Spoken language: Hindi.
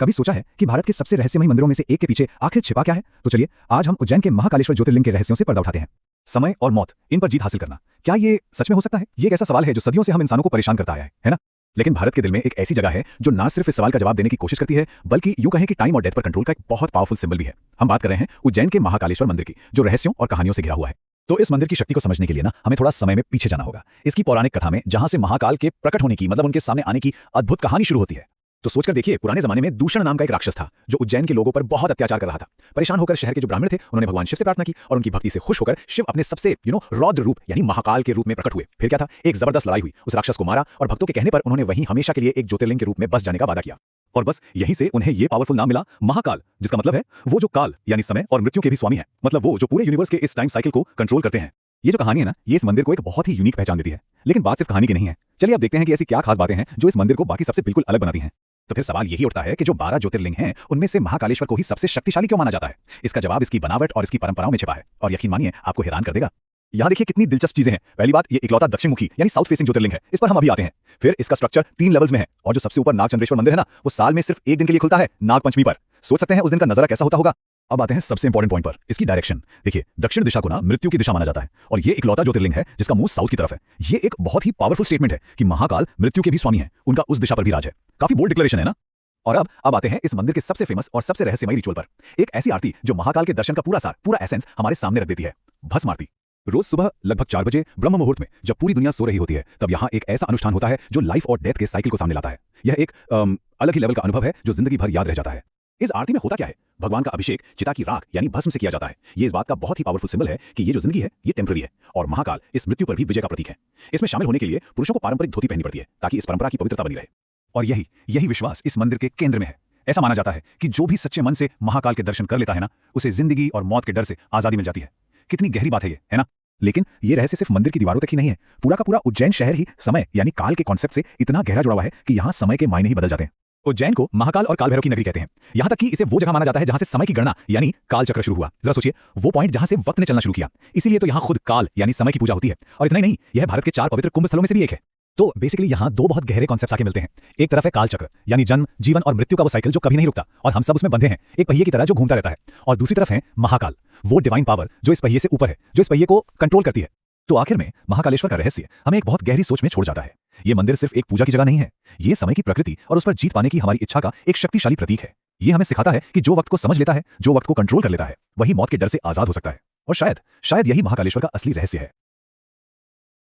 कभी सोचा है कि भारत के सबसे रहस्यमयी मंदिरों में से एक के पीछे आखिर छिपा क्या है? तो चलिए आज हम उज्जैन के महाकालेश्वर ज्योतिर्लिंग के रहस्यों से पर्दा उठाते हैं। समय और मौत, इन पर जीत हासिल करना, क्या ये सच में हो सकता है? ये एक ऐसा सवाल है जो सदियों से हम इंसानों को परेशान करता आया है ना? लेकिन भारत के दिल में एक ऐसी जगह है जो ना सिर्फ इस सवाल का जवाब देने की कोशिश करती है, बल्कि यूं कहें कि टाइम और डेथ पर कंट्रोल का एक बहुत पावरफुल सिंबल भी है। हम बात कर रहे हैं उज्जैन के महाकालेश्वर मंदिर की, जो रहस्यों और कहानियों से घिरा हुआ है। तो इस मंदिर की शक्ति को समझने के लिए ना हमें थोड़ा समय में पीछे जाना होगा। इसकी पौराणिक कथा में जहां से महाकाल के प्रकट होने की, मतलब उनके सामने आने की अद्भुत कहानी शुरू होती है। तो सोचकर देखिए, पुराने जमाने में दूषण नाम का एक राक्षस था जो उज्जैन के लोगों पर बहुत अत्याचार कर रहा था। परेशान होकर शहर के जो ब्राह्मण थे, उन्होंने भगवान शिव से प्रार्थना की और उनकी भक्ति से खुश होकर शिव अपने सबसे रौद्र रूप यानी महाकाल के रूप में प्रकट हुए। फिर क्या था, एक जबरदस्त लड़ाई हुई, उस राक्षस को मारा और भक्तों के कहने पर उन्होंने वहीं हमेशा के लिए एक ज्योतिर्लिंग के रूप में बस जाने का वादा किया। और बस यहीं से उन्हें ये पावरफुल नाम मिला, महाकाल, जिसका मतलब है वो जो काल यानी समय और मृत्यु के भी स्वामी है, मतलब वो जो पूरे यूनिवर्स के इस टाइम साइकिल को कंट्रोल करते हैं। ये जो कहानी है ना, ये इस मंदिर को एक बहुत ही यूनिक पहचान देती है। लेकिन बात सिर्फ कहानी की नहीं है। चलिए अब देखते हैं कि ऐसी क्या खास बातें हैं जो इस मंदिर को बाकी सबसे बिल्कुल अलग बनाती हैं। तो फिर सवाल यही उठता है कि जो 12 ज्योतिर्लिंग हैं, उनमें से महाकालेश्वर को ही सबसे शक्तिशाली क्यों माना जाता है? इसका जवाब इसकी बनावट और इसकी परंपराओं में छिपा है, और यकीन मानिए आपको हैरान कर देगा। यहाँ देखिए कितनी दिलचस्प चीजें हैं। पहली बात, ये इकलौता दक्षिण मुखी यानी साउथ फेसिंग ज्योतिर्लिंग है, इस पर हम अभी आते हैं। फिर इसका स्ट्रक्चर 3 लेवल्स में है, और जो सबसे ऊपर नागचंद्रेश्वर मंदिर है ना, वो साल में सिर्फ 1 दिन के लिए खुलता है, नागपंचमी पर। सोच सकते हैं उस दिन का नजारा कैसा होता होगा। अब आते हैं सबसे इंपॉर्टेंट पॉइंट पर, इसकी डायरेक्शन। देखिए, दक्षिण दिशा को ना मृत्यु की दिशा माना जाता है, और ये इकलौता ज्योतिर्लिंग है जिसका मुंह साउथ की तरफ है। ये एक बहुत ही पावरफुल स्टेटमेंट है कि महाकाल मृत्यु के भी स्वामी है, उनका उस दिशा पर भी राज है। काफी बोल्ड डिक्लेरेशन है ना। और अब आते हैं इस मंदिर के सबसे फेमस और सबसे रहस्यमयी रिचुअल पर। एक ऐसी आरती जो महाकाल के दर्शन का पूरा सार, पूरा एसेंस हमारे सामने रख देती है, भस्म आरती। रोज सुबह लगभग 4 बजे ब्रह्म मुहूर्त में, जब पूरी दुनिया सो रही होती है, तब यहाँ एक ऐसा अनुष्ठान होता है जो लाइफ और डेथ के साइकिल को सामने लाता है। यह एक अलग ही लेवल का अनुभव है जो जिंदगी भर याद रह जाता है। इस आरती में होता क्या है, भगवान का अभिषेक चिता की राख यानी भस्म से किया जाता है। ये इस बात का बहुत ही पावरफुल सिंबल है कि ये जो जिंदगी है ये टेम्पररी है, और महाकाल इस मृत्यु पर भी विजय का प्रतीक है। इसमें शामिल होने के लिए पुरुषों को पारंपरिक धोती पहननी पड़ती है ताकि इस परंपरा की पवित्रता बनी रहे। और यही विश्वास इस मंदिर के केंद्र में है। ऐसा माना जाता है कि जो भी सच्चे मन से महाकाल के दर्शन कर लेता है ना, उसे जिंदगी और मौत के डर से आजादी मिल जाती है। कितनी गहरी बात है ये, है ना? लेकिन ये रहस्य सिर्फ मंदिर की दीवारों तक ही नहीं है। पूरा का पूरा उज्जैन शहर ही समय यानी काल के कॉन्सेप्ट से इतना गहरा जुड़ा हुआ है कि यहाँ समय के मायने ही बदल जाते हैं। उज्जैन को महाकाल और काल भैरव की नगरी कहते हैं। यहाँ तक कि इसे वो जगह माना जाता है जहां से समय की गणना यानी काल चक्र शुरू हुआ। जरा सोचिए, वो पॉइंट जहां से वक्त ने चलना शुरू किया। इसीलिए तो यहाँ खुद काल यानी समय की पूजा होती है। और इतना ही नहीं, यह भारत के 4 पवित्र कुंभ स्थलों में से भी एक है। तो बेसिकली यहाँ 2 बहुत गहरे कॉन्सेप्ट्स आके मिलते हैं। एक तरफ है काल चक्र यानी जन्म, जीवन और मृत्यु का वो साइकिल जो कभी नहीं रुकता और हम सब उसमें बंधे हैं, एक पहिए की तरह जो घूमता रहता है। और दूसरी तरफ है महाकाल, वो डिवाइन पावर जो इस पहिए से ऊपर है, जो इस पहिए को कंट्रोल करती है। तो आखिर में महाकालेश्वर का रहस्य हमें एक बहुत गहरी सोच में छोड़ जाता है। ये मंदिर सिर्फ एक पूजा की जगह नहीं है, ये समय की प्रकृति और उस पर जीत पाने की हमारी इच्छा का एक शक्तिशाली प्रतीक है। ये हमें सिखाता है कि जो वक्त को समझ लेता है, जो वक्त को कंट्रोल कर लेता है, वही मौत के डर से आजाद हो सकता है। और शायद यही महाकालेश्वर का असली रहस्य है।